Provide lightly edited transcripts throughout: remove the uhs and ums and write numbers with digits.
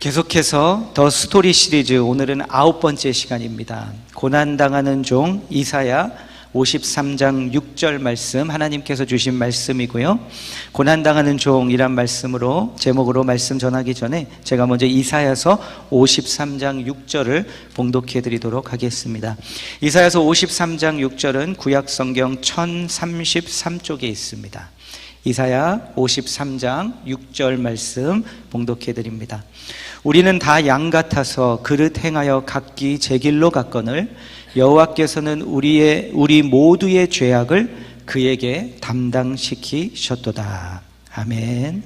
계속해서 더 스토리 시리즈, 오늘은 9번째 시간입니다. 고난당하는 종 이사야 53장 6절 말씀, 하나님께서 주신 말씀이고요. 고난당하는 종이란 말씀으로, 제목으로 말씀 전하기 전에 제가 먼저 이사야서 53장 6절을 봉독해 드리도록 하겠습니다. 이사야서 53장 6절은 구약성경 1033쪽에 있습니다. 이사야 53장 6절 말씀 봉독해 드립니다. 우리는 다 양 같아서 그릇 행하여 각기 제 길로 갔거늘 여호와께서는 우리 모두의 죄악을 그에게 담당시키셨도다. 아멘.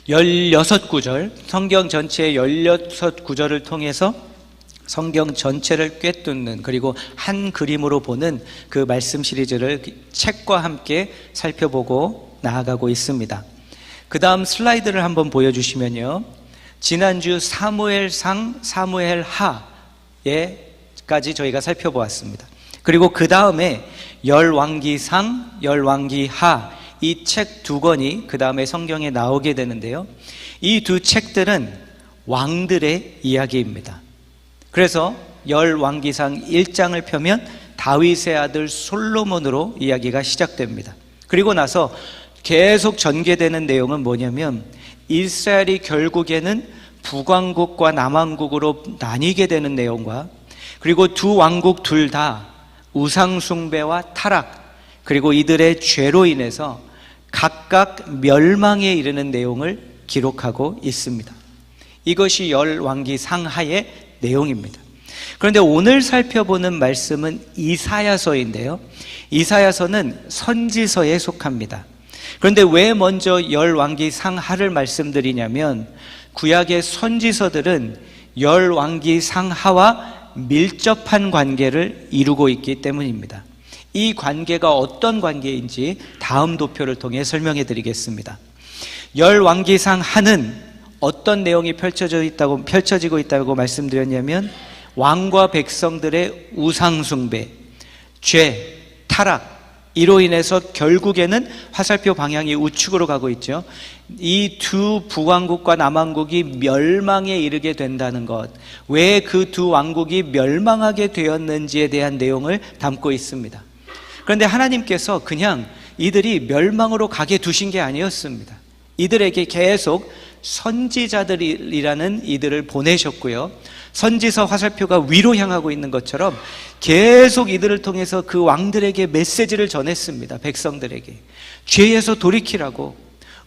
16구절, 성경 전체의 16구절을 통해서 성경 전체를 꿰뚫는, 그리고 한 그림으로 보는 그 말씀 시리즈를 책과 함께 살펴보고 나아가고 있습니다. 그 다음 슬라이드를 한번 보여주시면요, 지난주 사무엘상, 사무엘하에까지 저희가 살펴보았습니다. 그리고 그 다음에 열왕기상, 열왕기하, 이 책 두 권이 그 다음에 성경에 나오게 되는데요, 이 두 책들은 왕들의 이야기입니다. 그래서 열왕기상 1장을 펴면 다윗의 아들 솔로몬으로 이야기가 시작됩니다. 그리고 나서 계속 전개되는 내용은 뭐냐면, 이스라엘이 결국에는 북왕국과 남왕국으로 나뉘게 되는 내용과, 그리고 두 왕국 둘 다 우상숭배와 타락, 그리고 이들의 죄로 인해서 각각 멸망에 이르는 내용을 기록하고 있습니다. 이것이 열왕기상하의 내용입니다. 그런데 오늘 살펴보는 말씀은 이사야서인데요, 이사야서는 선지서에 속합니다. 그런데 왜 먼저 열왕기상하를 말씀드리냐면, 구약의 선지서들은 열왕기상하와 밀접한 관계를 이루고 있기 때문입니다. 이 관계가 어떤 관계인지 다음 도표를 통해 설명해 드리겠습니다. 열왕기상하는 어떤 내용이 펼쳐지고 있다고 말씀드렸냐면, 왕과 백성들의 우상숭배, 죄, 타락, 이로 인해서 결국에는 화살표 방향이 우측으로 가고 있죠. 이 두 북왕국과 남왕국이 멸망에 이르게 된다는 것, 왜 그 두 왕국이 멸망하게 되었는지에 대한 내용을 담고 있습니다. 그런데 하나님께서 그냥 이들이 멸망으로 가게 두신 게 아니었습니다. 이들에게 계속 선지자들이라는 이들을 보내셨고요, 선지서 화살표가 위로 향하고 있는 것처럼 계속 이들을 통해서 그 왕들에게 메시지를 전했습니다. 백성들에게 죄에서 돌이키라고,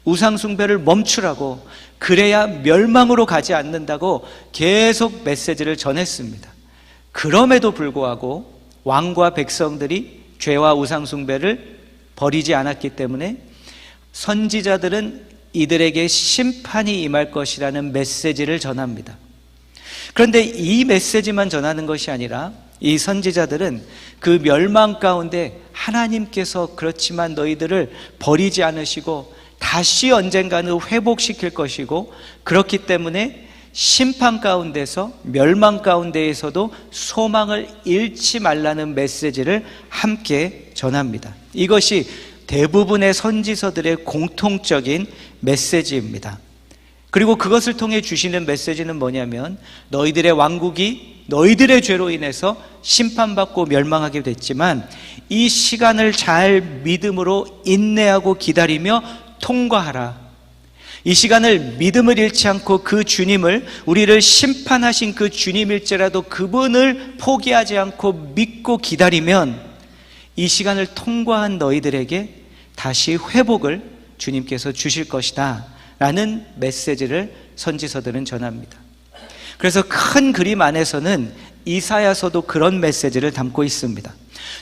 우상숭배를 멈추라고, 그래야 멸망으로 가지 않는다고 계속 메시지를 전했습니다. 그럼에도 불구하고 왕과 백성들이 죄와 우상숭배를 버리지 않았기 때문에 선지자들은 이들에게 심판이 임할 것이라는 메시지를 전합니다. 그런데 이 메시지만 전하는 것이 아니라 이 선지자들은 그 멸망 가운데 하나님께서 그렇지만 너희들을 버리지 않으시고 다시 언젠가는 회복시킬 것이고, 그렇기 때문에 심판 가운데서, 멸망 가운데에서도 소망을 잃지 말라는 메시지를 함께 전합니다. 이것이 대부분의 선지서들의 공통적인 메시지입니다. 그리고 그것을 통해 주시는 메시지는 뭐냐면, 너희들의 왕국이 너희들의 죄로 인해서 심판받고 멸망하게 됐지만 이 시간을 잘 믿음으로 인내하고 기다리며 통과하라. 이 시간을 믿음을 잃지 않고 그 주님을, 우리를 심판하신 그 주님일지라도 그분을 포기하지 않고 믿고 기다리면 이 시간을 통과한 너희들에게 다시 회복을 주님께서 주실 것이다 라는 메시지를 선지서들은 전합니다. 그래서 큰 그림 안에서는 이사야서도 그런 메시지를 담고 있습니다.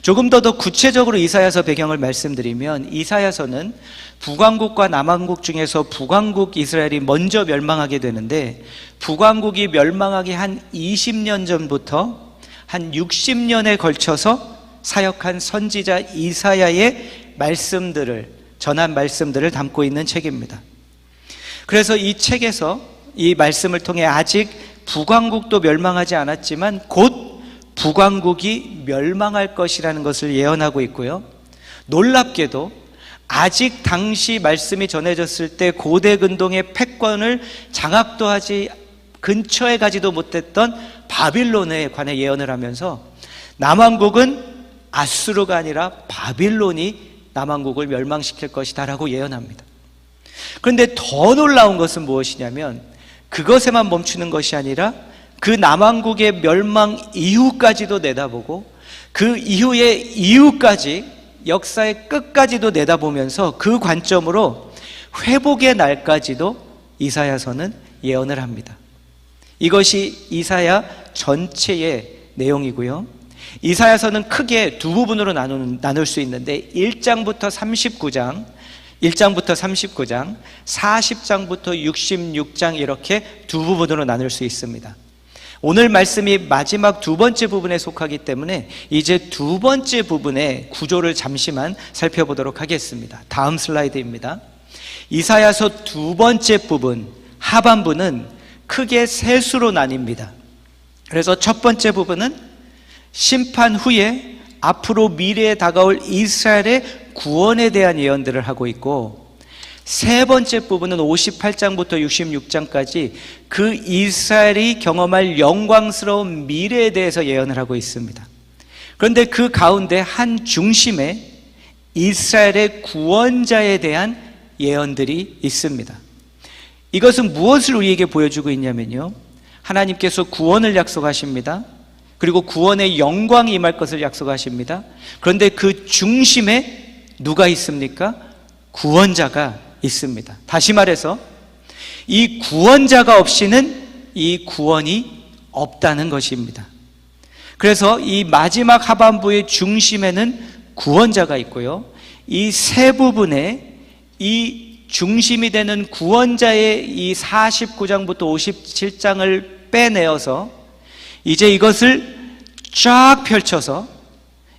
조금 더 구체적으로 이사야서 배경을 말씀드리면, 이사야서는 북왕국과 남왕국 중에서 북왕국 이스라엘이 먼저 멸망하게 되는데, 북왕국이 멸망하기 한 20년 전부터 한 60년에 걸쳐서 사역한 선지자 이사야의 말씀들을, 전한 말씀들을 담고 있는 책입니다. 그래서 이 책에서 이 말씀을 통해 아직 북왕국도 멸망하지 않았지만 곧 북왕국이 멸망할 것이라는 것을 예언하고 있고요, 놀랍게도 아직 당시 말씀이 전해졌을 때 고대 근동의 패권을 장악도 하지 근처에 가지도 못했던 바빌론에 관해 예언을 하면서 남왕국은 아수르가 아니라 바빌론이 남왕국을 멸망시킬 것이다 라고 예언합니다. 그런데 더 놀라운 것은 무엇이냐면 그것에만 멈추는 것이 아니라 그 남왕국의 멸망 이후까지도 내다보고 그 이후의 이후까지 역사의 끝까지도 내다보면서 그 관점으로 회복의 날까지도 이사야서는 예언을 합니다. 이것이 이사야 전체의 내용이고요. 이사야서는 크게 두 부분으로 나눌 수 있는데 1장부터 39장, 40장부터 66장 이렇게 두 부분으로 나눌 수 있습니다. 오늘 말씀이 마지막 두 번째 부분에 속하기 때문에 이제 두 번째 부분의 구조를 잠시만 살펴보도록 하겠습니다. 다음 슬라이드입니다. 이사야서 두 번째 부분, 하반부는 크게 세 수로 나뉩니다. 그래서 첫 번째 부분은 심판 후에 앞으로 미래에 다가올 이스라엘의 구원에 대한 예언들을 하고 있고, 세 번째 부분은 58장부터 66장까지 그 이스라엘이 경험할 영광스러운 미래에 대해서 예언을 하고 있습니다. 그런데 그 가운데 한 중심에 이스라엘의 구원자에 대한 예언들이 있습니다. 이것은 무엇을 우리에게 보여주고 있냐면요, 하나님께서 구원을 약속하십니다. 그리고 구원의 영광이 임할 것을 약속하십니다. 그런데 그 중심에 누가 있습니까? 구원자가 있습니다. 다시 말해서 이 구원자가 없이는 이 구원이 없다는 것입니다. 그래서 이 마지막 하반부의 중심에는 구원자가 있고요, 이 세 부분에 이 중심이 되는 구원자의 이 49장부터 57장을 빼내어서 이제 이것을 쫙 펼쳐서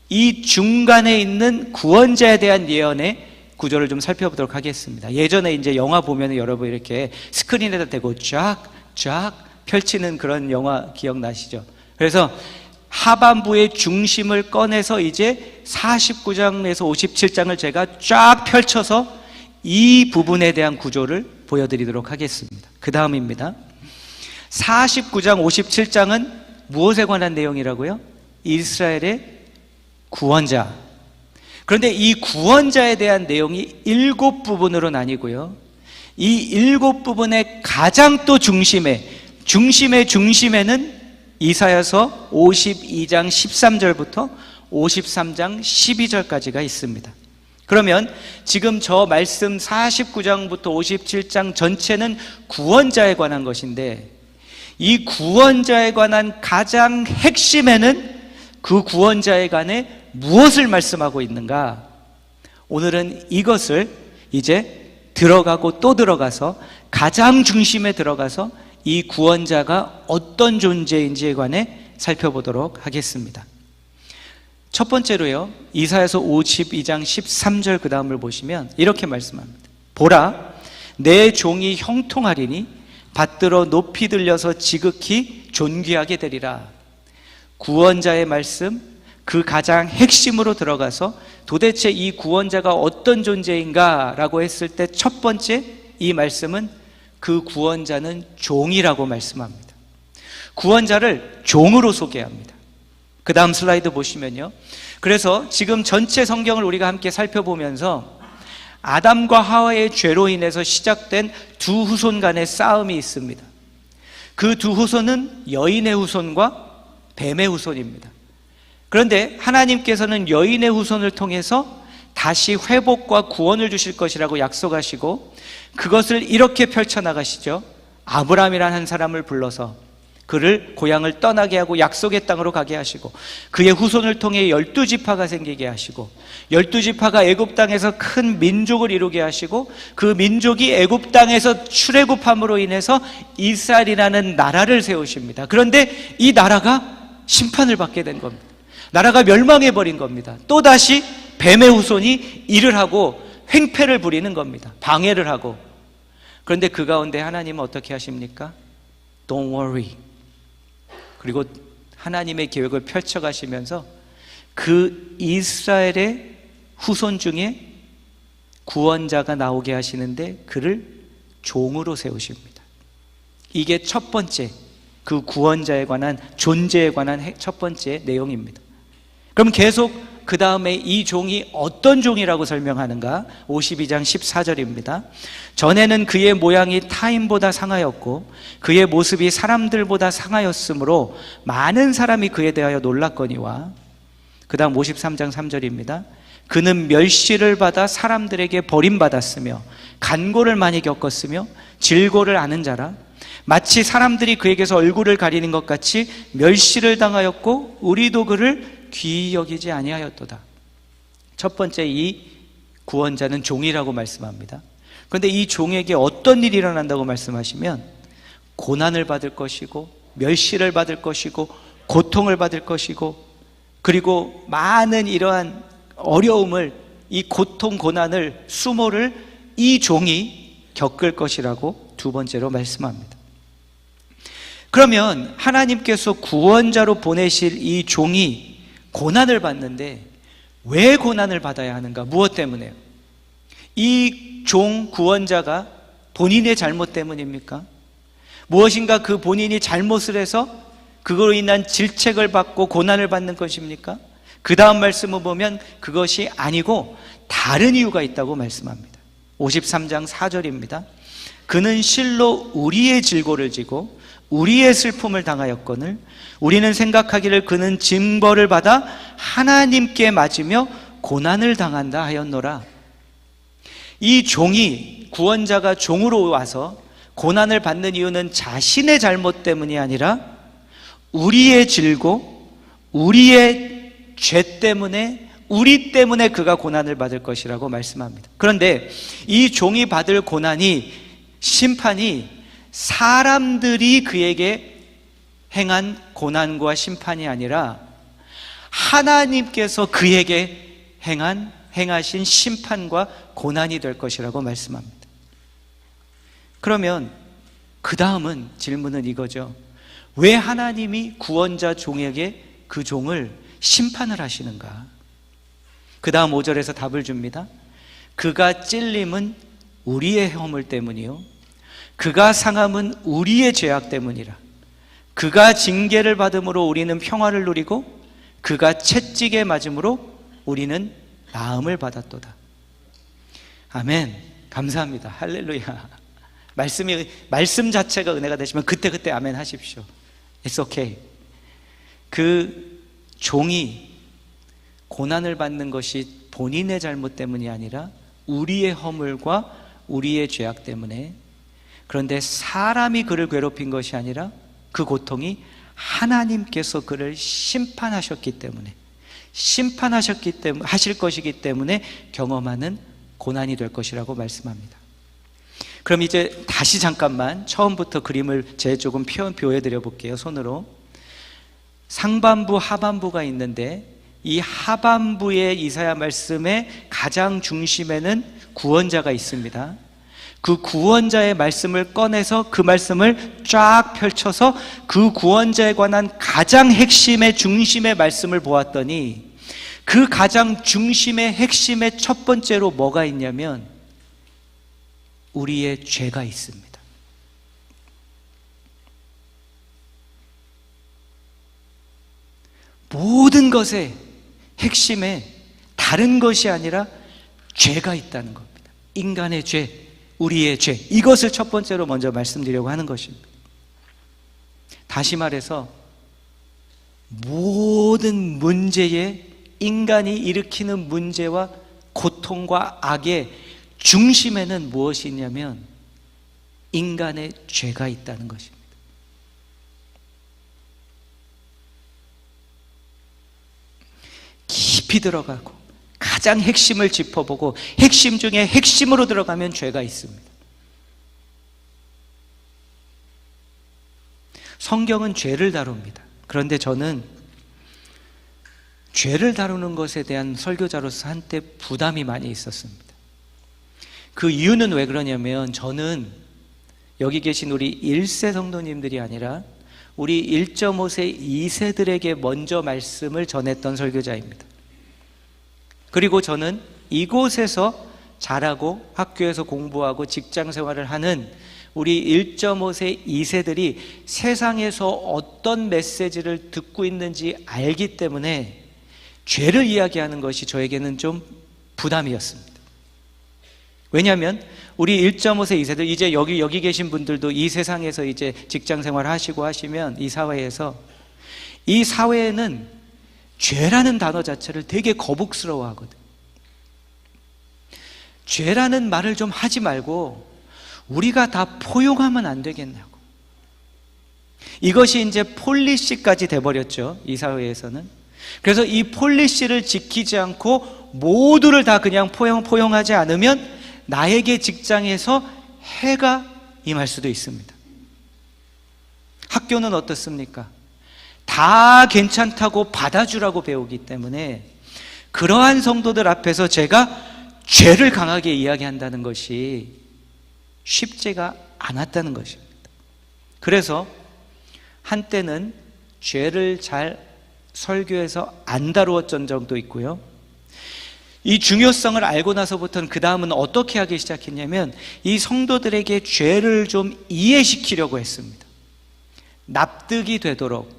이 중간에 있는 구원자에 대한 예언의 구조를 좀 살펴보도록 하겠습니다. 예전에 이제 영화 보면 여러분 이렇게 스크린에다 대고 쫙 펼치는 그런 영화 기억나시죠? 그래서 하반부의 중심을 꺼내서 이제 49장에서 57장을 제가 쫙 펼쳐서 이 부분에 대한 구조를 보여드리도록 하겠습니다. 그 다음입니다. 49장, 57장은 무엇에 관한 내용이라고요? 이스라엘의 구원자. 그런데 이 구원자에 대한 내용이 7부분으로 나뉘고요, 이 7부분의 가장 또 중심에는 이사야서 52장 13절부터 53장 12절까지가 있습니다. 그러면 지금 저 말씀 49장부터 57장 전체는 구원자에 관한 것인데, 이 구원자에 관한 가장 핵심에는 그 구원자에 관해 무엇을 말씀하고 있는가? 오늘은 이것을 이제 들어가고 또 들어가서 가장 중심에 들어가서 이 구원자가 어떤 존재인지에 관해 살펴보도록 하겠습니다. 첫 번째로요, 이사야서 52장 13절 그 다음을 보시면 이렇게 말씀합니다. 보라, 내 종이 형통하리니 받들어 높이 들려서 지극히 존귀하게 되리라. 구원자의 말씀, 그 가장 핵심으로 들어가서 도대체 이 구원자가 어떤 존재인가 라고 했을 때 첫 번째 이 말씀은 그 구원자는 종이라고 말씀합니다. 구원자를 종으로 소개합니다. 그 다음 슬라이드 보시면요, 그래서 지금 전체 성경을 우리가 함께 살펴보면서 아담과 하와의 죄로 인해서 시작된 두 후손 간의 싸움이 있습니다. 그 두 후손은 여인의 후손과 뱀의 후손입니다. 그런데 하나님께서는 여인의 후손을 통해서 다시 회복과 구원을 주실 것이라고 약속하시고 그것을 이렇게 펼쳐나가시죠. 아브라함이라는 한 사람을 불러서 그를 고향을 떠나게 하고 약속의 땅으로 가게 하시고 그의 후손을 통해 12지파가 생기게 하시고 12지파가 애굽 땅에서 큰 민족을 이루게 하시고 그 민족이 애굽 땅에서 출애굽함으로 인해서 이스라엘이라는 나라를 세우십니다. 그런데 이 나라가 심판을 받게 된 겁니다. 나라가 멸망해버린 겁니다. 또다시 뱀의 후손이 일을 하고 횡패를 부리는 겁니다. 방해를 하고. 그런데 그 가운데 하나님은 어떻게 하십니까? Don't worry. 그리고 하나님의 계획을 펼쳐가시면서 그 이스라엘의 후손 중에 구원자가 나오게 하시는데 그를 종으로 세우십니다. 이게 첫 번째, 그 구원자에 관한, 존재에 관한 첫 번째 내용입니다. 그럼 계속 그 다음에 이 종이 어떤 종이라고 설명하는가? 52장 14절입니다. 전에는 그의 모양이 타인보다 상하였고 그의 모습이 사람들보다 상하였으므로 많은 사람이 그에 대하여 놀랐거니와, 그 다음 53장 3절입니다. 그는 멸시를 받아 사람들에게 버림받았으며 간고를 많이 겪었으며 질고를 아는 자라. 마치 사람들이 그에게서 얼굴을 가리는 것 같이 멸시를 당하였고 우리도 그를 귀히 여기지 아니하였도다. 첫 번째, 이 구원자는 종이라고 말씀합니다. 그런데 이 종에게 어떤 일이 일어난다고 말씀하시면 고난을 받을 것이고 멸시를 받을 것이고 고통을 받을 것이고, 그리고 많은 이러한 어려움을, 이 고통, 고난을, 수모를 이 종이 겪을 것이라고 두 번째로 말씀합니다. 그러면 하나님께서 구원자로 보내실 이 종이 고난을 받는데 왜 고난을 받아야 하는가? 무엇 때문에요? 이 종 구원자가 본인의 잘못 때문입니까? 무엇인가 그 본인이 잘못을 해서 그걸로 인한 질책을 받고 고난을 받는 것입니까? 그 다음 말씀을 보면 그것이 아니고 다른 이유가 있다고 말씀합니다. 53장 4절입니다. 그는 실로 우리의 질고를 지고 우리의 슬픔을 당하였거늘 우리는 생각하기를 그는 징벌을 받아 하나님께 맞으며 고난을 당한다 하였노라. 이 종이, 구원자가 종으로 와서 고난을 받는 이유는 자신의 잘못 때문이 아니라 우리의 질고, 우리의 죄 때문에, 우리 때문에 그가 고난을 받을 것이라고 말씀합니다. 그런데 이 종이 받을 고난이, 심판이 사람들이 그에게 행한 고난과 심판이 아니라 하나님께서 그에게 행하신 심판과 고난이 될 것이라고 말씀합니다. 그러면 그 다음은, 질문은 이거죠. 왜 하나님이 구원자 종에게 그 종을 심판을 하시는가? 그 다음 5절에서 답을 줍니다. 그가 찔림은 우리의 허물 때문이요 그가 상함은 우리의 죄악 때문이라. 그가 징계를 받음으로 우리는 평화를 누리고 그가 채찍에 맞음으로 우리는 나음을 받았도다. 아멘. 감사합니다. 할렐루야. 말씀 자체가 은혜가 되시면 그때 아멘 하십시오. It's okay. 그 종이 고난을 받는 것이 본인의 잘못 때문이 아니라 우리의 허물과 우리의 죄악 때문에, 그런데 사람이 그를 괴롭힌 것이 아니라 그 고통이 하나님께서 그를 심판하셨기 때문에, 하실 것이기 때문에 경험하는 고난이 될 것이라고 말씀합니다. 그럼 이제 다시 잠깐만 처음부터 그림을 조금 보여드려 볼게요. 손으로. 상반부, 하반부가 있는데 이 하반부의 이사야 말씀의 가장 중심에는 구원자가 있습니다. 그 구원자의 말씀을 꺼내서 그 말씀을 쫙 펼쳐서 그 구원자에 관한 가장 핵심의 중심의 말씀을 보았더니 그 가장 중심의 핵심의 첫 번째로 뭐가 있냐면 우리의 죄가 있습니다. 모든 것의 핵심에 다른 것이 아니라 죄가 있다는 겁니다. 인간의 죄, 우리의 죄, 이것을 첫 번째로 먼저 말씀드리려고 하는 것입니다. 다시 말해서 모든 문제에, 인간이 일으키는 문제와 고통과 악의 중심에는 무엇이 있냐면 인간의 죄가 있다는 것입니다. 깊이 들어가고 가장 핵심을 짚어보고 핵심 중에 핵심으로 들어가면 죄가 있습니다. 성경은 죄를 다룹니다. 그런데 저는 죄를 다루는 것에 대한 설교자로서 한때 부담이 많이 있었습니다. 그 이유는 왜 그러냐면 저는 여기 계신 우리 1세 성도님들이 아니라 우리 1.5세, 2세들에게 먼저 말씀을 전했던 설교자입니다. 그리고 저는 이곳에서 자라고 학교에서 공부하고 직장 생활을 하는 우리 1.5세, 2세들이 세상에서 어떤 메시지를 듣고 있는지 알기 때문에 죄를 이야기하는 것이 저에게는 좀 부담이었습니다. 왜냐하면 우리 1.5세, 2세들, 이제 여기 계신 분들도 이 세상에서 이제 직장 생활 하시고 하시면 이 사회에서, 이 사회에는 죄라는 단어 자체를 되게 거북스러워 하거든. 죄라는 말을 좀 하지 말고 우리가 다 포용하면 안 되겠냐고. 이것이 이제 폴리시까지 돼버렸죠, 이 사회에서는. 그래서 이 폴리시를 지키지 않고 모두를 다 그냥 포용하지 않으면 나에게 직장에서 해가 임할 수도 있습니다. 학교는 어떻습니까? 다 괜찮다고 받아주라고 배우기 때문에 그러한 성도들 앞에서 제가 죄를 강하게 이야기한다는 것이 쉽지가 않았다는 것입니다. 그래서 한때는 죄를 잘 설교해서 안 다루었던 적도 있고요. 이 중요성을 알고 나서부터는 그 다음은 어떻게 하기 시작했냐면 이 성도들에게 죄를 좀 이해시키려고 했습니다. 납득이 되도록.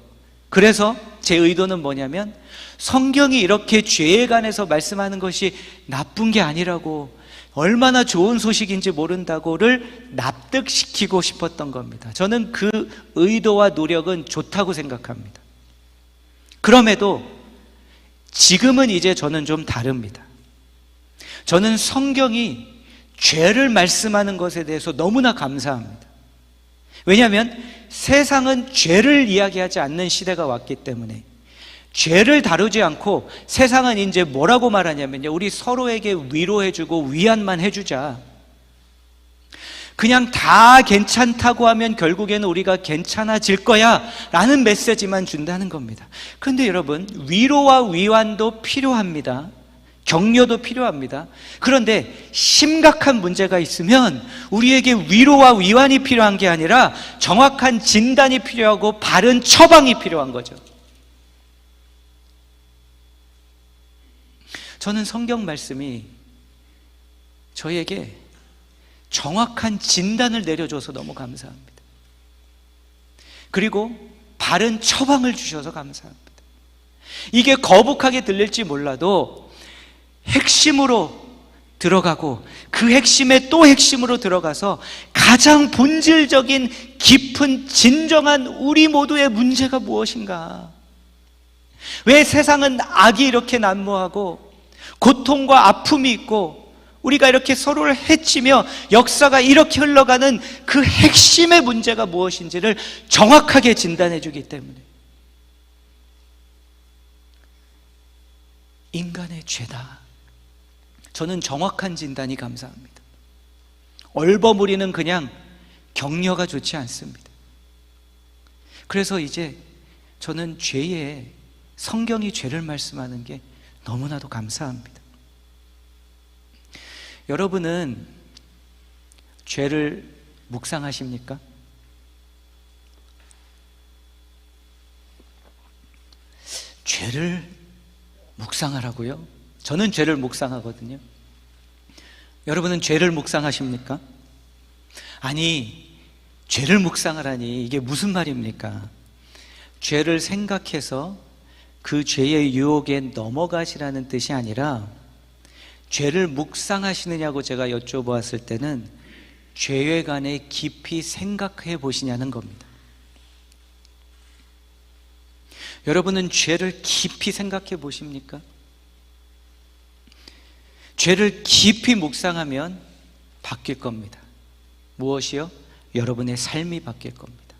그래서 제 의도는 뭐냐면 성경이 이렇게 죄에 관해서 말씀하는 것이 나쁜 게 아니라고, 얼마나 좋은 소식인지 모른다고를 납득시키고 싶었던 겁니다. 저는 그 의도와 노력은 좋다고 생각합니다. 그럼에도 지금은 이제 저는 좀 다릅니다. 저는 성경이 죄를 말씀하는 것에 대해서 너무나 감사합니다. 왜냐하면 세상은 죄를 이야기하지 않는 시대가 왔기 때문에, 죄를 다루지 않고 세상은 이제 뭐라고 말하냐면요, 우리 서로에게 위로해주고 위안만 해주자. 그냥 다 괜찮다고 하면 결국에는 우리가 괜찮아질 거야 라는 메시지만 준다는 겁니다. 그런데 여러분, 위로와 위안도 필요합니다. 격려도 필요합니다. 그런데 심각한 문제가 있으면 우리에게 위로와 위안이 필요한 게 아니라 정확한 진단이 필요하고 바른 처방이 필요한 거죠. 저는 성경 말씀이 저에게 정확한 진단을 내려줘서 너무 감사합니다. 그리고 바른 처방을 주셔서 감사합니다. 이게 거북하게 들릴지 몰라도 핵심으로 들어가고 그 핵심에 또 핵심으로 들어가서 가장 본질적인 깊은 진정한 우리 모두의 문제가 무엇인가? 왜 세상은 악이 이렇게 난무하고 고통과 아픔이 있고 우리가 이렇게 서로를 해치며 역사가 이렇게 흘러가는 그 핵심의 문제가 무엇인지를 정확하게 진단해 주기 때문에 인간의 죄다. 저는 정확한 진단이 감사합니다. 얼버무리는 그냥 격려가 좋지 않습니다. 그래서 이제 저는 죄에 성경이 죄를 말씀하는 게 너무나도 감사합니다. 여러분은 죄를 묵상하십니까? 죄를 묵상하라고요? 저는 죄를 묵상하거든요. 여러분은 죄를 묵상하십니까? 아니, 죄를 묵상하라니 이게 무슨 말입니까? 죄를 생각해서 그 죄의 유혹에 넘어가시라는 뜻이 아니라, 죄를 묵상하시느냐고 제가 여쭤보았을 때는 죄에 관해 깊이 생각해 보시냐는 겁니다. 여러분은 죄를 깊이 생각해 보십니까? 죄를 깊이 묵상하면 바뀔 겁니다. 무엇이요? 여러분의 삶이 바뀔 겁니다.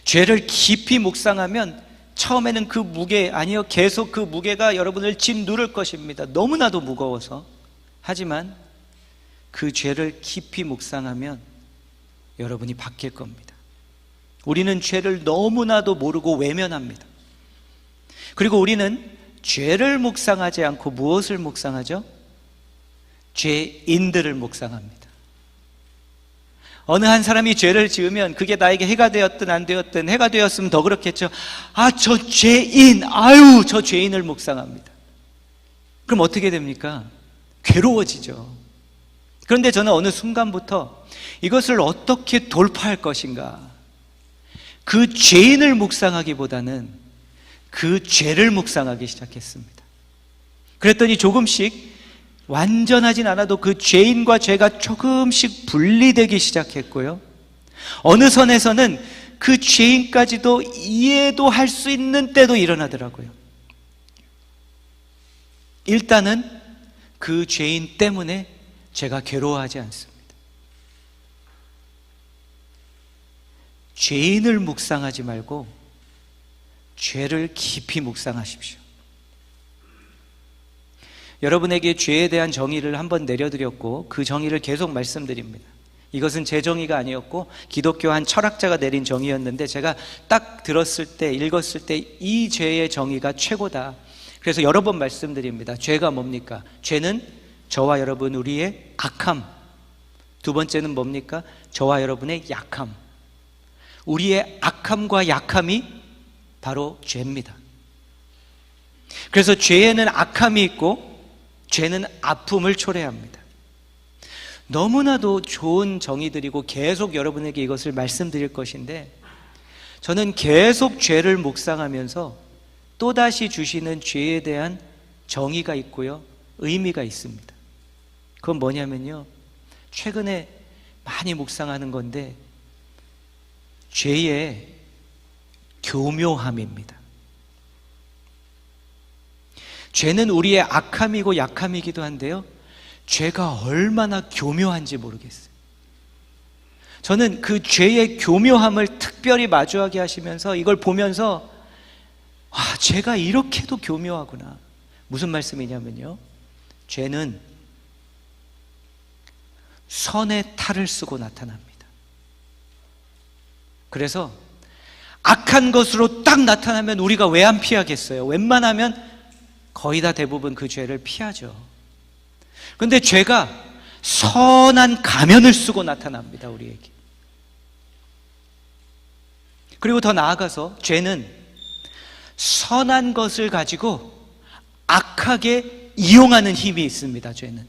죄를 깊이 묵상하면 처음에는 그 무게, 아니요, 계속 그 무게가 여러분을 짓누를 것입니다. 너무나도 무거워서. 하지만 그 죄를 깊이 묵상하면 여러분이 바뀔 겁니다. 우리는 죄를 너무나도 모르고 외면합니다. 그리고 우리는 죄를 묵상하지 않고 무엇을 묵상하죠? 죄인들을 묵상합니다. 어느 한 사람이 죄를 지으면 그게 나에게 해가 되었든 안 되었든, 해가 되었으면 더 그렇겠죠. 아, 저 죄인, 아유, 저 죄인을 묵상합니다. 그럼 어떻게 됩니까? 괴로워지죠. 그런데 저는 어느 순간부터 이것을 어떻게 돌파할 것인가, 그 죄인을 묵상하기보다는 그 죄를 묵상하기 시작했습니다. 그랬더니 조금씩, 완전하진 않아도 그 죄인과 죄가 조금씩 분리되기 시작했고요, 어느 선에서는 그 죄인까지도 이해도 할 수 있는 때도 일어나더라고요. 일단은 그 죄인 때문에 제가 괴로워하지 않습니다. 죄인을 묵상하지 말고 죄를 깊이 묵상하십시오. 여러분에게 죄에 대한 정의를 한번 내려드렸고 그 정의를 계속 말씀드립니다. 이것은 제 정의가 아니었고 기독교 한 철학자가 내린 정의였는데, 제가 딱 들었을 때, 읽었을 때 이 죄의 정의가 최고다. 그래서 여러 번 말씀드립니다. 죄가 뭡니까? 죄는 저와 여러분, 우리의 악함. 두 번째는 뭡니까? 저와 여러분의 약함. 우리의 악함과 약함이 바로 죄입니다. 그래서 죄에는 악함이 있고 죄는 아픔을 초래합니다. 너무나도 좋은 정의들이고 계속 여러분에게 이것을 말씀드릴 것인데, 저는 계속 죄를 묵상하면서 또다시 주시는 죄에 대한 정의가 있고요, 의미가 있습니다. 그건 뭐냐면요, 최근에 많이 묵상하는 건데 죄의 교묘함입니다. 죄는 우리의 악함이고 약함이기도 한데요, 죄가 얼마나 교묘한지 모르겠어요. 저는 그 죄의 교묘함을 특별히 마주하게 하시면서 이걸 보면서 죄가 이렇게도 교묘하구나. 무슨 말씀이냐면요, 죄는 선의 탈을 쓰고 나타납니다. 그래서 악한 것으로 딱 나타나면 우리가 왜 안 피하겠어요? 웬만하면 거의 다 대부분 그 죄를 피하죠. 그런데 죄가 선한 가면을 쓰고 나타납니다, 우리에게. 그리고 더 나아가서 죄는 선한 것을 가지고 악하게 이용하는 힘이 있습니다. 죄는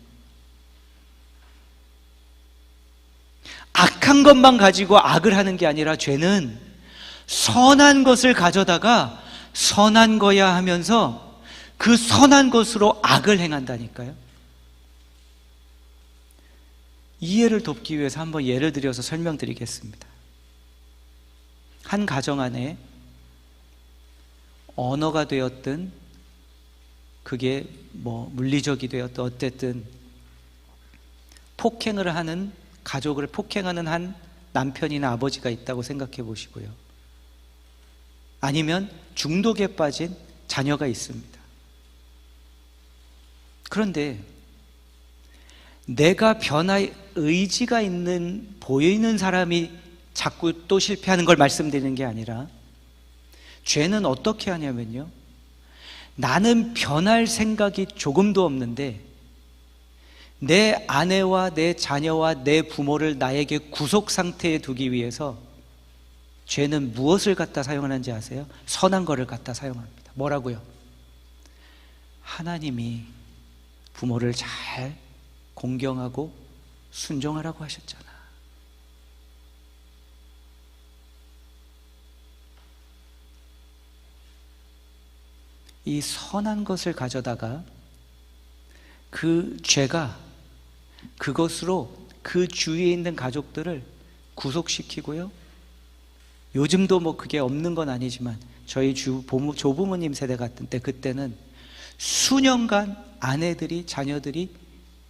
악한 것만 가지고 악을 하는 게 아니라, 죄는 선한 것을 가져다가 선한 거야 하면서 그 선한 것으로 악을 행한다니까요. 이해를 돕기 위해서 한번 예를 들어서 설명드리겠습니다. 한 가정 안에 언어가 되었든 그게 물리적이 되었든 어쨌든 폭행을 하는, 가족을 폭행하는 한 남편이나 아버지가 있다고 생각해 보시고요, 아니면 중독에 빠진 자녀가 있습니다. 그런데 내가 변할 의지가 있는, 보이는 사람이 자꾸 또 실패하는 걸 말씀드리는 게 아니라, 죄는 어떻게 하냐면요, 나는 변할 생각이 조금도 없는데 내 아내와 내 자녀와 내 부모를 나에게 구속 상태에 두기 위해서 죄는 무엇을 갖다 사용하는지 아세요? 선한 거를 갖다 사용합니다. 뭐라고요? 하나님이 부모를 잘 공경하고 순종하라고 하셨잖아. 이 선한 것을 가져다가 그 죄가 그것으로 그 주위에 있는 가족들을 구속시키고요, 요즘도 그게 없는 건 아니지만 저희 조부모님 세대 같은 때, 그때는 수년간 아내들이, 자녀들이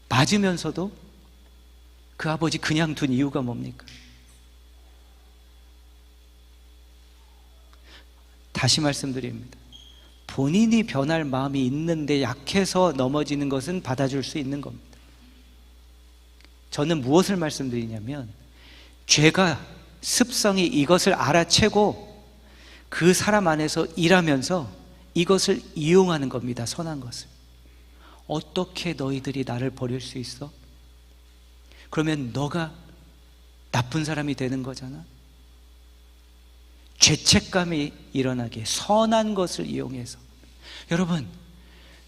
맞으면서도 그 아버지 그냥 둔 이유가 뭡니까? 다시 말씀드립니다. 본인이 변할 마음이 있는데 약해서 넘어지는 것은 받아줄 수 있는 겁니다. 저는 무엇을 말씀드리냐면, 죄가, 습성이 이것을 알아채고 그 사람 안에서 일하면서 이것을 이용하는 겁니다. 선한 것을. 어떻게 너희들이 나를 버릴 수 있어? 그러면 너가 나쁜 사람이 되는 거잖아. 죄책감이 일어나게 선한 것을 이용해서. 여러분,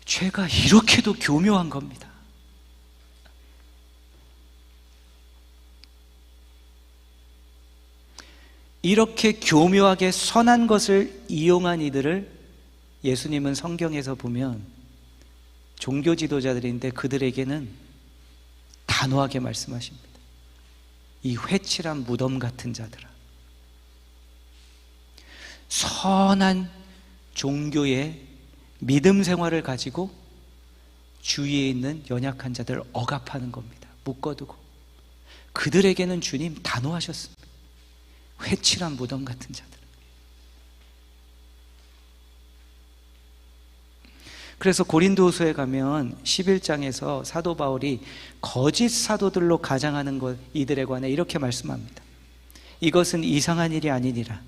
죄가 이렇게도 교묘한 겁니다. 이렇게 교묘하게 선한 것을 이용한 이들을 예수님은 성경에서 보면 종교 지도자들인데 그들에게는 단호하게 말씀하십니다. 이 회칠한 무덤 같은 자들아, 선한 종교의 믿음 생활을 가지고 주위에 있는 연약한 자들을 억압하는 겁니다. 묶어두고. 그들에게는 주님 단호하셨습니다. 회칠한 무덤 같은 자들. 그래서 고린도후서에 가면 11장에서 사도 바울이 거짓 사도들로 가장하는 것, 이들에 관해 이렇게 말씀합니다. 이것은 이상한 일이 아니니라.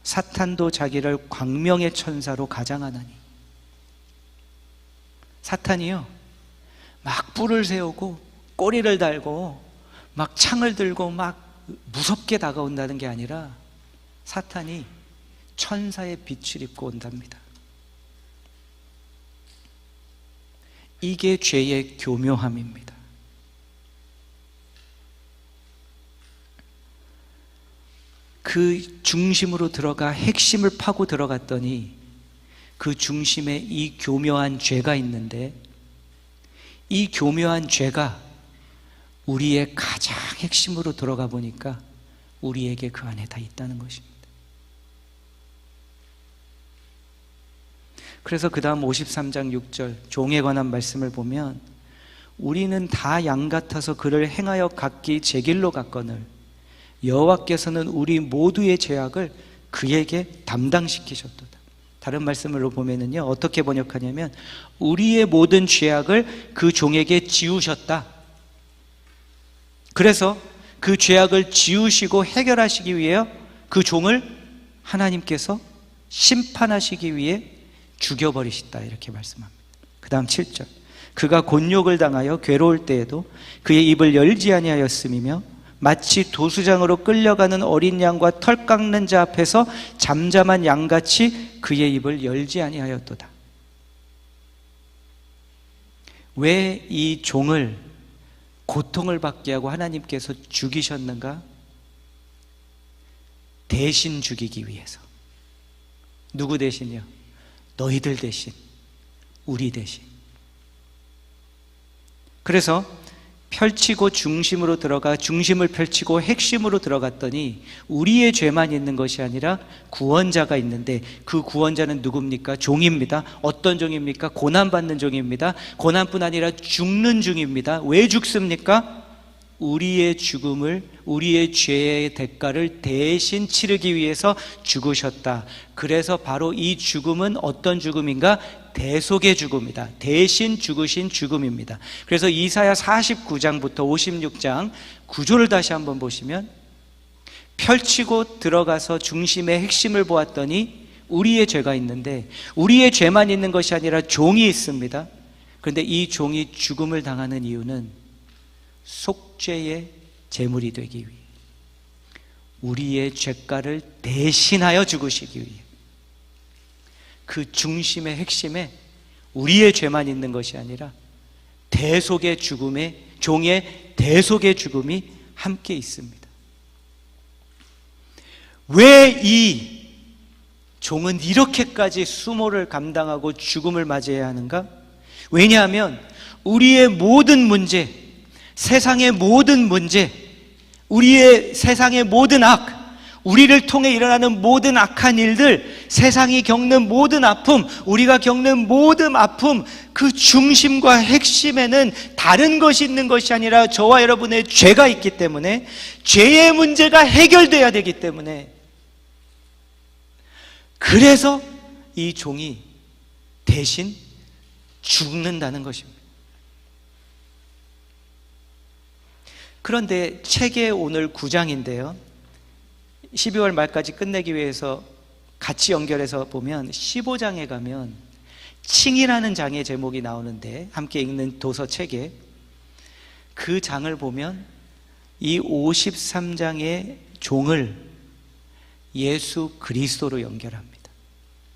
사탄도 자기를 광명의 천사로 가장하나니. 사탄이요, 막 뿔을 세우고 꼬리를 달고 막 창을 들고 막 무섭게 다가온다는 게 아니라 사탄이 천사의 빛을 입고 온답니다. 이게 죄의 교묘함입니다. 그 중심으로 들어가 핵심을 파고 들어갔더니 그 중심에 이 교묘한 죄가 있는데, 이 교묘한 죄가 우리의 가장 핵심으로 들어가 보니까 우리에게 그 안에 다 있다는 것입니다. 그래서 그 다음 53장 6절 종에 관한 말씀을 보면, 우리는 다 양 같아서 그를 행하여 각기 제 길로 갔거늘 여호와께서는 우리 모두의 죄악을 그에게 담당시키셨도다. 다른 말씀으로 보면은요, 어떻게 번역하냐면 우리의 모든 죄악을 그 종에게 지우셨다. 그래서 그 죄악을 지우시고 해결하시기 위해 그 종을 하나님께서 심판하시기 위해 죽여버리셨다, 이렇게 말씀합니다. 그 다음 7절 그가 곤욕을 당하여 괴로울 때에도 그의 입을 열지 아니하였음이며 마치 도수장으로 끌려가는 어린 양과 털 깎는 자 앞에서 잠잠한 양같이 그의 입을 열지 아니하였도다. 왜 이 종을 고통을 받게 하고 하나님께서 죽이셨는가? 대신 죽이기 위해서. 누구 대신이요? 너희들 대신, 우리 대신. 그래서 펼치고 중심으로 들어가 중심을 펼치고 핵심으로 들어갔더니 우리의 죄만 있는 것이 아니라 구원자가 있는데, 그 구원자는 누굽니까? 종입니다. 어떤 종입니까? 고난받는 종입니다. 고난뿐 아니라 죽는 종입니다. 왜 죽습니까? 우리의 죽음을, 우리의 죄의 대가를 대신 치르기 위해서 죽으셨다. 그래서 바로 이 죽음은 어떤 죽음인가? 대속의 죽음이다. 대신 죽으신 죽음입니다. 그래서 이사야 49장부터 56장 구조를 다시 한번 보시면, 펼치고 들어가서 중심의 핵심을 보았더니 우리의 죄가 있는데, 우리의 죄만 있는 것이 아니라 종이 있습니다. 그런데 이 종이 죽음을 당하는 이유는 속죄의 제물이 되기 위해, 우리의 죄가를 대신하여 죽으시기 위해. 그 중심의 핵심에 우리의 죄만 있는 것이 아니라 대속의 죽음에, 종의 대속의 죽음이 함께 있습니다. 왜 이 종은 이렇게까지 수모를 감당하고 죽음을 맞이해야 하는가? 왜냐하면 우리의 모든 문제, 세상의 모든 문제, 우리의 세상의 모든 악, 우리를 통해 일어나는 모든 악한 일들, 세상이 겪는 모든 아픔, 우리가 겪는 모든 아픔, 그 중심과 핵심에는 다른 것이 있는 것이 아니라 저와 여러분의 죄가 있기 때문에, 죄의 문제가 해결돼야 되기 때문에, 그래서 이 종이 대신 죽는다는 것입니다. 그런데 책의 오늘 9장인데요, 12월 말까지 끝내기 위해서 같이 연결해서 보면 15장에 가면 칭이라는 장의 제목이 나오는데, 함께 읽는 도서 책에 그 장을 보면 이 53장의 종을 예수 그리스도로 연결합니다.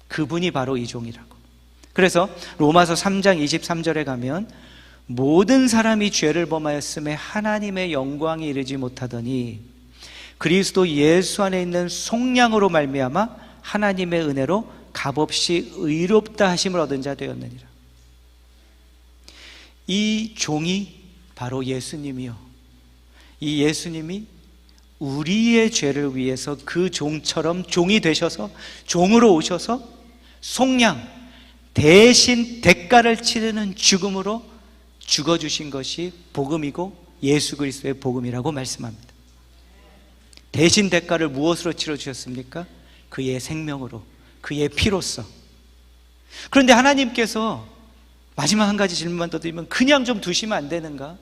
그분이 바로 이 종이라고. 그래서 로마서 3장 23절에 가면 모든 사람이 죄를 범하였음에 하나님의 영광에 이르지 못하더니 그리스도 예수 안에 있는 속량으로 말미암아 하나님의 은혜로 값없이 의롭다 하심을 얻은 자 되었느니라. 이 종이 바로 예수님이요, 이 예수님이 우리의 죄를 위해서 그 종처럼 종이 되셔서, 종으로 오셔서 속량, 대신 대가를 치르는 죽음으로 죽어주신 것이 복음이고 예수 그리스도의 복음이라고 말씀합니다. 대신 대가를 무엇으로 치러주셨습니까? 그의 생명으로, 그의 피로써. 그런데 하나님께서 마지막 한 가지 질문만 더 드리면, 그냥 좀 두시면 안 되는가?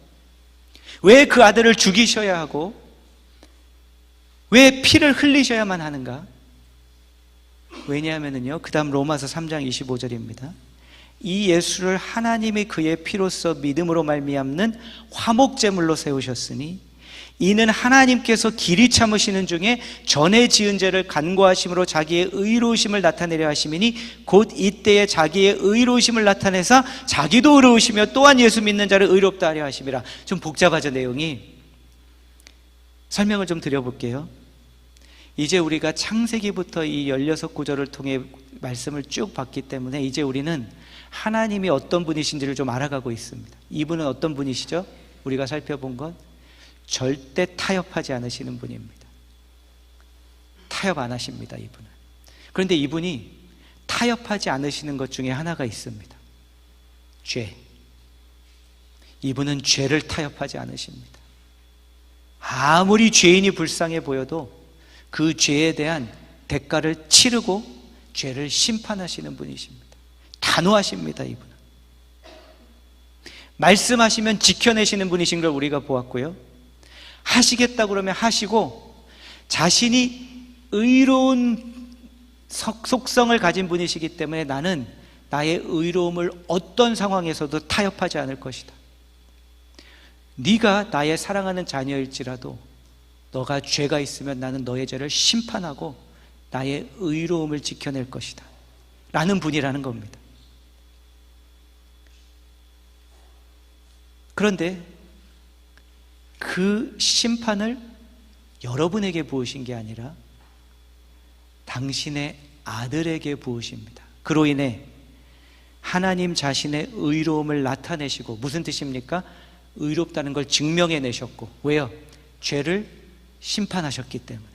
왜 그 아들을 죽이셔야 하고 왜 피를 흘리셔야만 하는가? 왜냐하면요, 그 다음 로마서 3장 25절입니다. 이 예수를 하나님이 그의 피로써 믿음으로 말미암는 화목제물로 세우셨으니 이는 하나님께서 길이 참으시는 중에 전에 지은 죄를 간구하심으로 자기의 의로우심을 나타내려 하심이니 곧 이때에 자기의 의로우심을 나타내사 자기도 의로우시며 또한 예수 믿는 자를 의롭다 하려 하심이라. 좀 복잡하죠, 내용이. 설명을 좀 드려볼게요. 이제 우리가 창세기부터 이 16구절을 통해 말씀을 쭉 봤기 때문에 이제 우리는 하나님이 어떤 분이신지를 좀 알아가고 있습니다. 이분은 어떤 분이시죠? 우리가 살펴본 건 절대 타협하지 않으시는 분입니다. 타협 안 하십니다, 이분은. 그런데 이분이 타협하지 않으시는 것 중에 하나가 있습니다. 죄. 이분은 죄를 타협하지 않으십니다. 아무리 죄인이 불쌍해 보여도 그 죄에 대한 대가를 치르고 죄를 심판하시는 분이십니다. 단호하십니다, 이분은. 말씀하시면 지켜내시는 분이신 걸 우리가 보았고요, 하시겠다 그러면 하시고 자신이 의로운 속성을 가진 분이시기 때문에 나는 나의 의로움을 어떤 상황에서도 타협하지 않을 것이다. 네가 나의 사랑하는 자녀일지라도 너가 죄가 있으면 나는 너의 죄를 심판하고 나의 의로움을 지켜낼 것이다 라는 분이라는 겁니다. 그런데 그 심판을 여러분에게 부으신 게 아니라 당신의 아들에게 부으십니다. 그로 인해 하나님 자신의 의로움을 나타내시고, 무슨 뜻입니까? 의롭다는 걸 증명해내셨고. 왜요? 죄를 심판하셨기 때문에.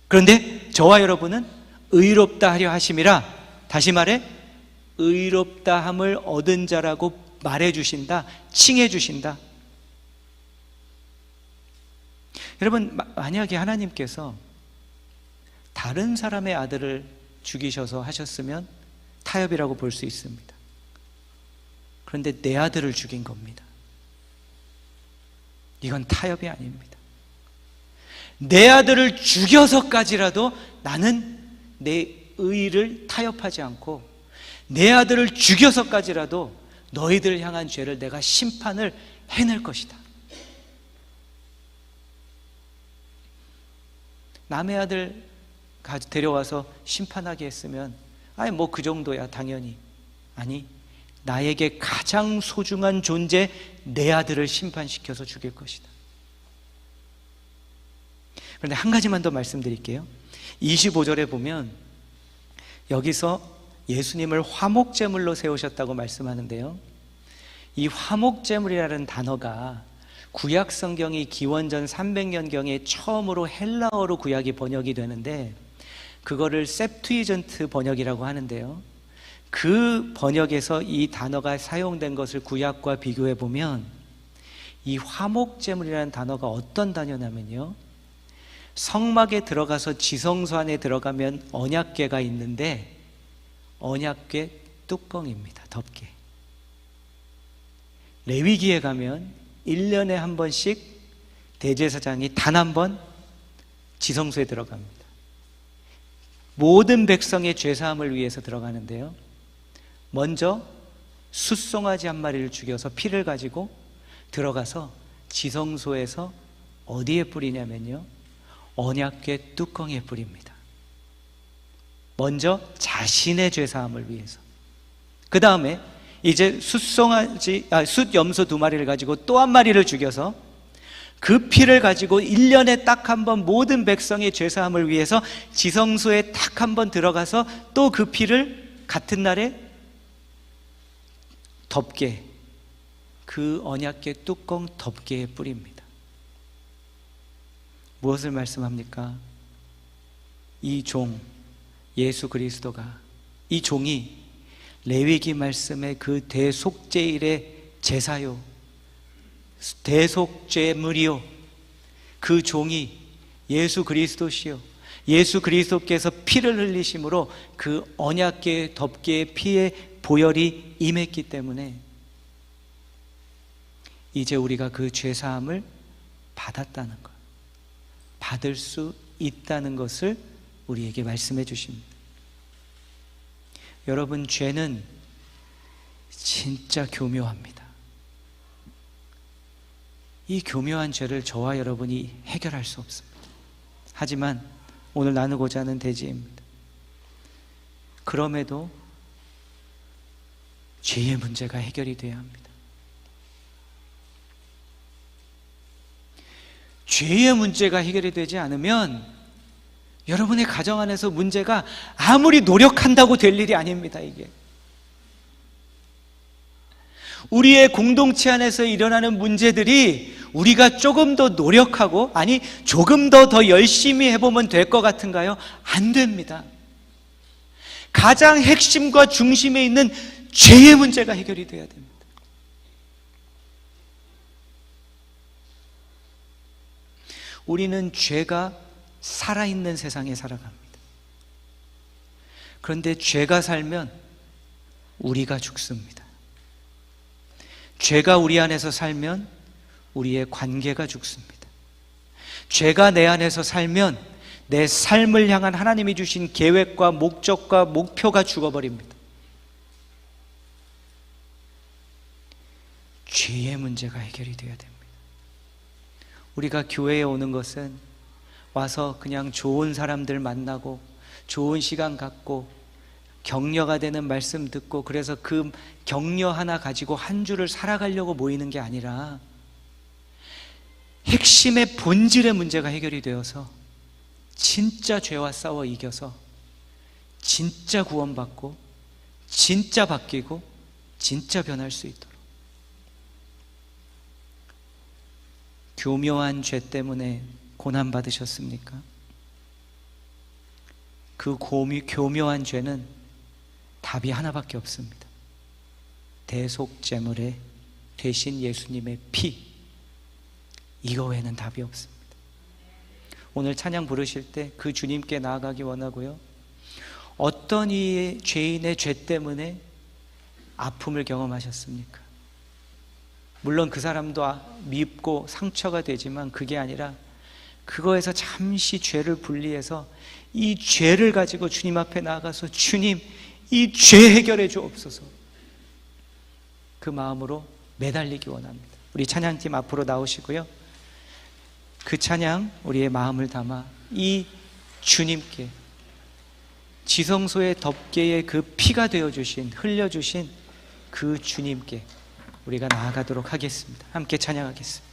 그런데 저와 여러분은 의롭다 하려 하심이라, 다시 말해 의롭다 함을 얻은 자라고 말해주신다, 칭해주신다. 여러분, 만약에 하나님께서 다른 사람의 아들을 죽이셔서 하셨으면 타협이라고 볼 수 있습니다. 그런데 내 아들을 죽인 겁니다. 이건 타협이 아닙니다. 내 아들을 죽여서까지라도 나는 내 의를 타협하지 않고 내 아들을 죽여서까지라도 너희들 향한 죄를 내가 심판을 해낼 것이다. 남의 아들 데려와서 심판하게 했으면 아니 뭐 그 정도야 당연히. 아니, 나에게 가장 소중한 존재 내 아들을 심판시켜서 죽일 것이다. 그런데 한 가지만 더 말씀드릴게요. 25절에 보면 여기서 예수님을 화목제물로 세우셨다고 말씀하는데요, 이 화목제물이라는 단어가 구약 성경이 기원전 300년경에 처음으로 헬라어로 구약이 번역이 되는데 그거를 셉투이전트 번역이라고 하는데요, 그 번역에서 이 단어가 사용된 것을 구약과 비교해 보면 이 화목제물이라는 단어가 어떤 단어냐면요, 성막에 들어가서 지성소 안에 들어가면 언약궤가 있는데 언약궤 뚜껑입니다. 덮개. 레위기에 가면 1년에 한 번씩 대제사장이 단 한 번 지성소에 들어갑니다. 모든 백성의 죄사함을 위해서 들어가는데요, 먼저 숫송아지 한 마리를 죽여서 피를 가지고 들어가서 지성소에서 어디에 뿌리냐면요, 언약궤 뚜껑에 뿌립니다. 먼저 자신의 죄사함을 위해서. 그 다음에 이제 숫염소 2마리를 가지고 또 한 마리를 죽여서 그 피를 가지고 1년에 딱 한 번 모든 백성의 죄사함을 위해서 지성소에 딱 한 번 들어가서 또 그 피를 같은 날에 덮개, 그 언약궤 뚜껑 덮개에 뿌립니다. 무엇을 말씀합니까? 이 종 예수 그리스도가, 이 종이 레위기 말씀의 그 대속죄일의 제사요, 대속죄물이요, 그 종이 예수 그리스도시요, 예수 그리스도께서 피를 흘리심으로 그 언약궤 덮개의 피의 보혈이 임했기 때문에 이제 우리가 그 죄사함을 받았다는 것, 받을 수 있다는 것을 우리에게 말씀해 주십니다. 여러분, 죄는 진짜 교묘합니다. 이 교묘한 죄를 저와 여러분이 해결할 수 없습니다. 하지만 오늘 나누고자 하는 대지입니다. 그럼에도 죄의 문제가 해결이 돼야 합니다. 죄의 문제가 해결이 되지 않으면 여러분의 가정 안에서 문제가 아무리 노력한다고 될 일이 아닙니다. 이게 우리의 공동체 안에서 일어나는 문제들이 우리가 조금 더 노력하고, 아니 조금 더 열심히 해보면 될 것 같은가요? 안 됩니다. 가장 핵심과 중심에 있는 죄의 문제가 해결이 돼야 됩니다. 우리는 죄가 살아있는 세상에 살아갑니다. 그런데 죄가 살면 우리가 죽습니다. 죄가 우리 안에서 살면 우리의 관계가 죽습니다. 죄가 내 안에서 살면 내 삶을 향한 하나님이 주신 계획과 목적과 목표가 죽어버립니다. 죄의 문제가 해결이 되어야 됩니다. 우리가 교회에 오는 것은 와서 그냥 좋은 사람들 만나고 좋은 시간 갖고 격려가 되는 말씀 듣고, 그래서 그 격려 하나 가지고 한 주를 살아가려고 모이는 게 아니라 핵심의 본질의 문제가 해결이 되어서 진짜 죄와 싸워 이겨서 진짜 구원받고 진짜 바뀌고 진짜 변할 수 있도록. 교묘한 죄 때문에 고난받으셨습니까? 그 교묘한 죄는 답이 하나밖에 없습니다. 대속제물에 되신 예수님의 피, 이거 외에는 답이 없습니다. 오늘 찬양 부르실 때 그 주님께 나아가기 원하고요, 어떤 이 죄인의 죄 때문에 아픔을 경험하셨습니까? 물론 그 사람도 밉고 상처가 되지만 그게 아니라 그거에서 잠시 죄를 분리해서 이 죄를 가지고 주님 앞에 나아가서 주님, 이 죄 해결해 주옵소서, 그 마음으로 매달리기 원합니다. 우리 찬양팀 앞으로 나오시고요, 그 찬양 우리의 마음을 담아 이 주님께, 지성소의 덮개에 그 피가 되어주신, 흘려주신 그 주님께 우리가 나아가도록 하겠습니다. 함께 찬양하겠습니다.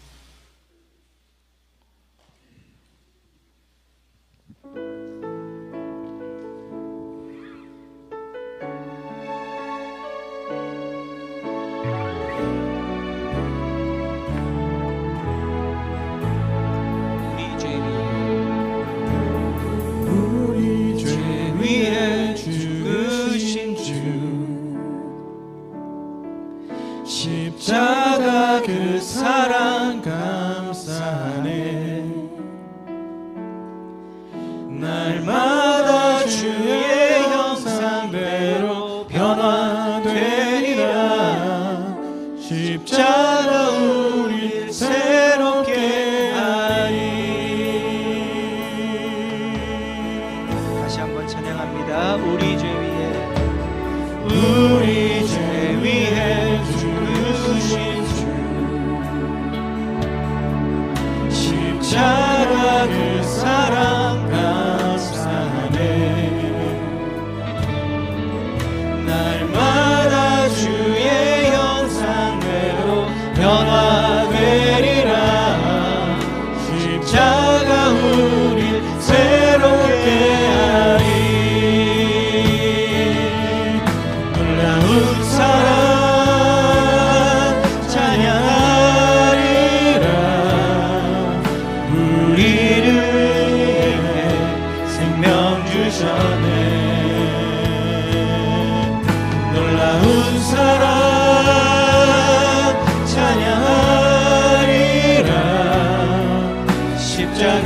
우리 죄 위에 죽으신 주, 십자가 그 사랑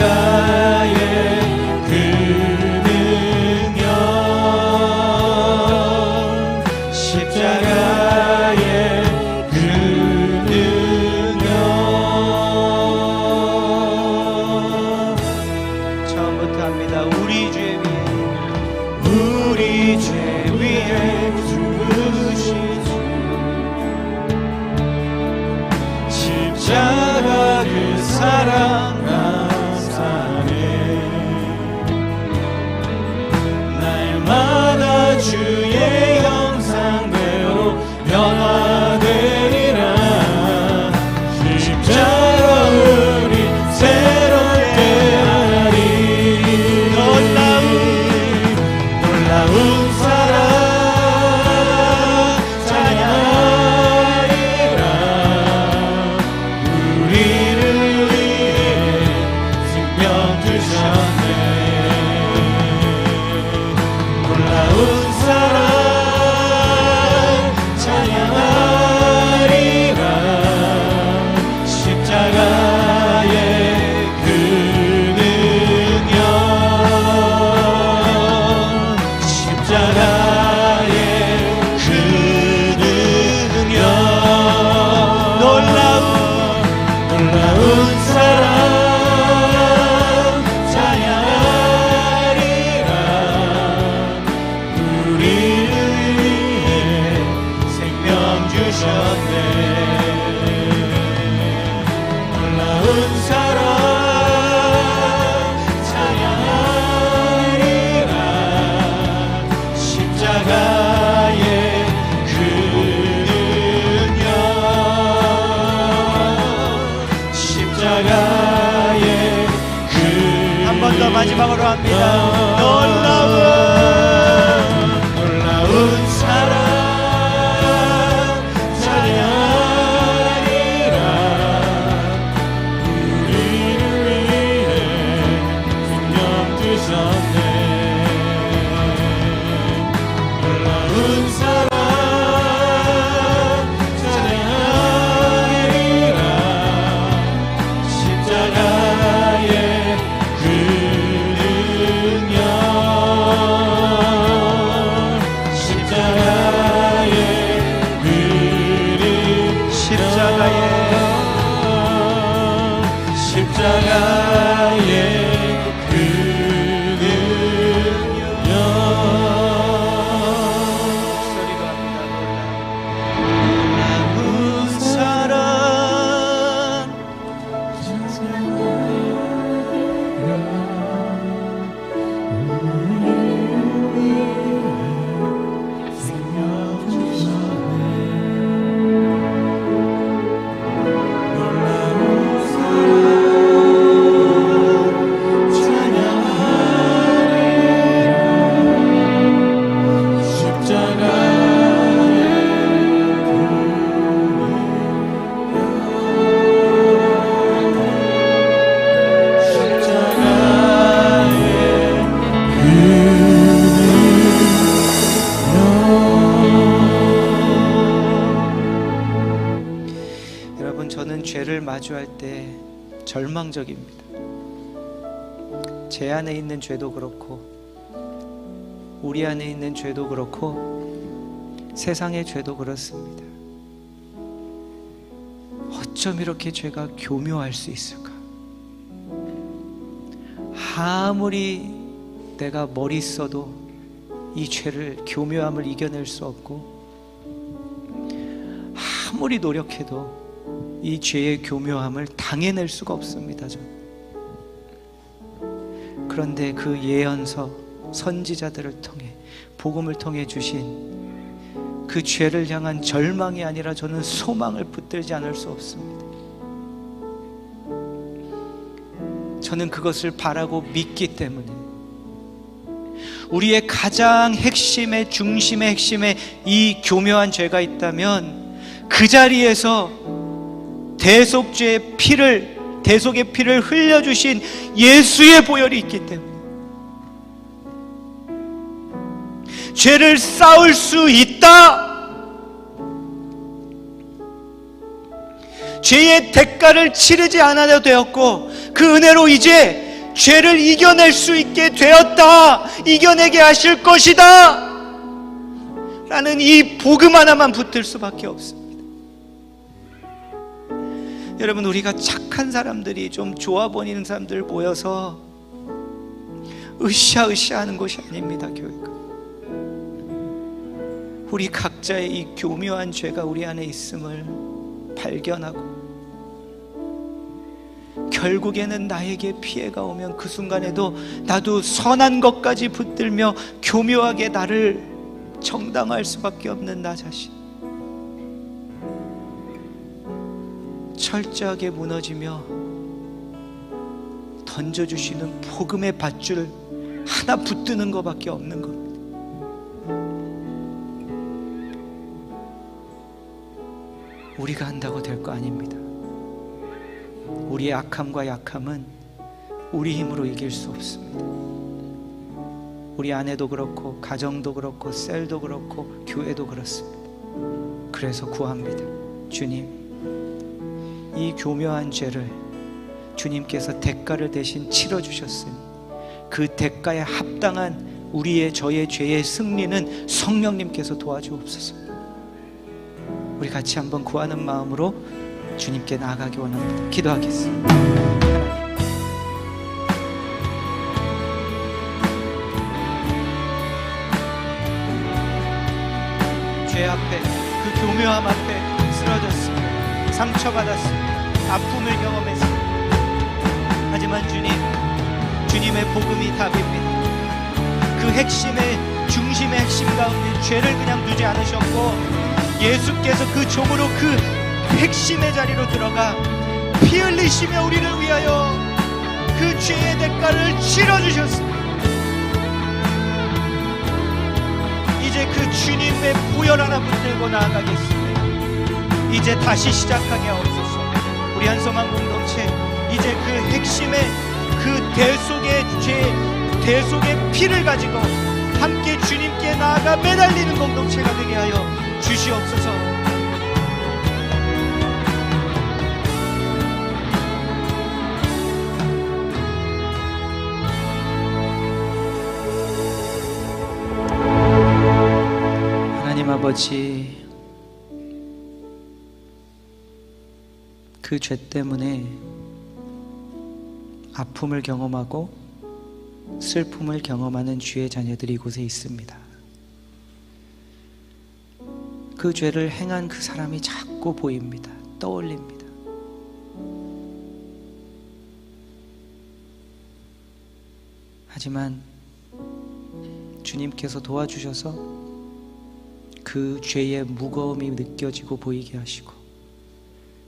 십자가의 그 능력, 십자가의 그 능력. 처음부터 합니다. 우리 죄 위에 죽으신 주, 십자가 그 사랑 감사해. 날마다 주의 형상대로 변화되리라. 십자가 우리 새롭게 하리. 놀라운 사랑 찬양하리라. 우리를 위해 생명 주셨네. 놀라운 사랑 찬양하리라. 십자가의 그 능력, 십자가의 그 능력. 놀라운 사랑 찬양하리라. 우리를 위해 생명 주셨네. 놀라운 사랑 찬양하리라. 십자가의 그 능력, 십자가의 그 한 번 더 마지막으로 합니다. 놀라운 사랑 찬양하리라. 우리를 위해 생명 주셨네. 놀라운 사랑 찬양하리라. 십자가의 그 능력, 십자가의 그 능력, 십자가의 그 능력. 소리로 합니다. 놀라운 사랑 여러분, 저는 죄를 마주할 때 절망적입니다. 제 안에 있는 죄도 그렇고, 우리 안에 있는 죄도 그렇고, 세상의 죄도 그렇습니다. 어쩜 이렇게 죄가 교묘할 수 있을까? 아무리 내가 머리 써도 이 죄를, 교묘함을 이겨낼 수 없고, 아무리 노력해도 이 죄의 교묘함을 당해낼 수가 없습니다. 그런데 그 예언서, 선지자들을 통해, 복음을 통해 주신 그 죄를 향한 절망이 아니라 저는 소망을 붙들지 않을 수 없습니다. 저는 그것을 바라고 믿기 때문에 우리의 가장 핵심의, 중심의 핵심에 이 교묘한 죄가 있다면 그 자리에서 대속죄의 대속의 피를 흘려주신 예수의 보혈이 있기 때문에 죄를 싸울 수 있다. 죄의 대가를 치르지 않아도 되었고, 그 은혜로 이제 죄를 이겨낼 수 있게 되었다, 이겨내게 하실 것이다 라는 이 복음 하나만 붙들 수밖에 없습니다. 여러분, 우리가 착한 사람들이, 좀 좋아 보이는 사람들 모여서 으쌰으쌰 하는 것이 아닙니다. 교회가, 우리 각자의 이 교묘한 죄가 우리 안에 있음을 발견하고, 결국에는 나에게 피해가 오면 그 순간에도 나도 선한 것까지 붙들며 교묘하게 나를 정당화할 수밖에 없는 나 자신, 철저하게 무너지며 던져주시는 복음의 밧줄 하나 붙드는 것밖에 없는 겁니다. 우리가 한다고 될 거 아닙니다. 우리의 악함과 약함은 우리 힘으로 이길 수 없습니다. 우리 아내도 그렇고, 가정도 그렇고, 셀도 그렇고, 교회도 그렇습니다. 그래서 구합니다. 주님, 이 교묘한 죄를 주님께서 대가를 대신 치러주셨으니 그 대가에 합당한 우리의, 저의 죄의 승리는 성령님께서 도와주옵소서. 우리 같이 한번 구하는 마음으로 주님께 나아가기 원합니다. 기도하겠습니다. 죄 앞에, 그 교묘함 앞에 쓰러졌습니다. 상처받았습니다. 아픔을 경험했습니다. 하지만 주님, 주님의 복음이 답입니다. 그 핵심의, 중심의 핵심 가운데 죄를 그냥 두지 않으셨고, 예수께서 그 종으로 그 핵심의 자리로 들어가 피 흘리시며 우리를 위하여 그 죄의 대가를 치러주셨습니다. 이제 그 주님의 보혈 하나 붙들고 나아가겠습니다. 이제 다시 시작하게 하옵소서. 우리 한성한 공동체, 이제 그 핵심의, 그 대속의 죄, 대속의 피를 가지고 함께 주님께 나아가 매달리는 공동체가 되게 하여 주시옵소서. 하나님 아버지, 그 죄 때문에 아픔을 경험하고 슬픔을 경험하는 주의 자녀들이 이곳에 있습니다. 그 죄를 행한 그 사람이 자꾸 보입니다. 떠올립니다. 하지만 주님께서 도와주셔서 그 죄의 무거움이 느껴지고 보이게 하시고,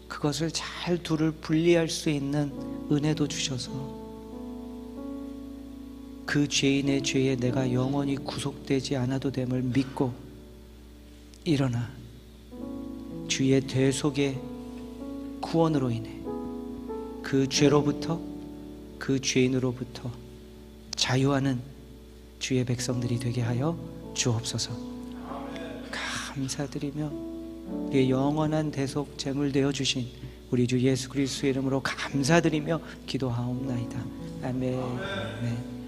그것을 잘 둘을 분리할 수 있는 은혜도 주셔서 그 죄인의 죄에 내가 영원히 구속되지 않아도 됨을 믿고 일어나 주의 대속의 구원으로 인해 그 죄로부터, 그 죄인으로부터 자유하는 주의 백성들이 되게 하여 주옵소서. 감사드리며 우리의 영원한 대속 제물 되어 주신 우리 주 예수 그리스도의 이름으로 감사드리며 기도하옵나이다. 아멘. 아멘.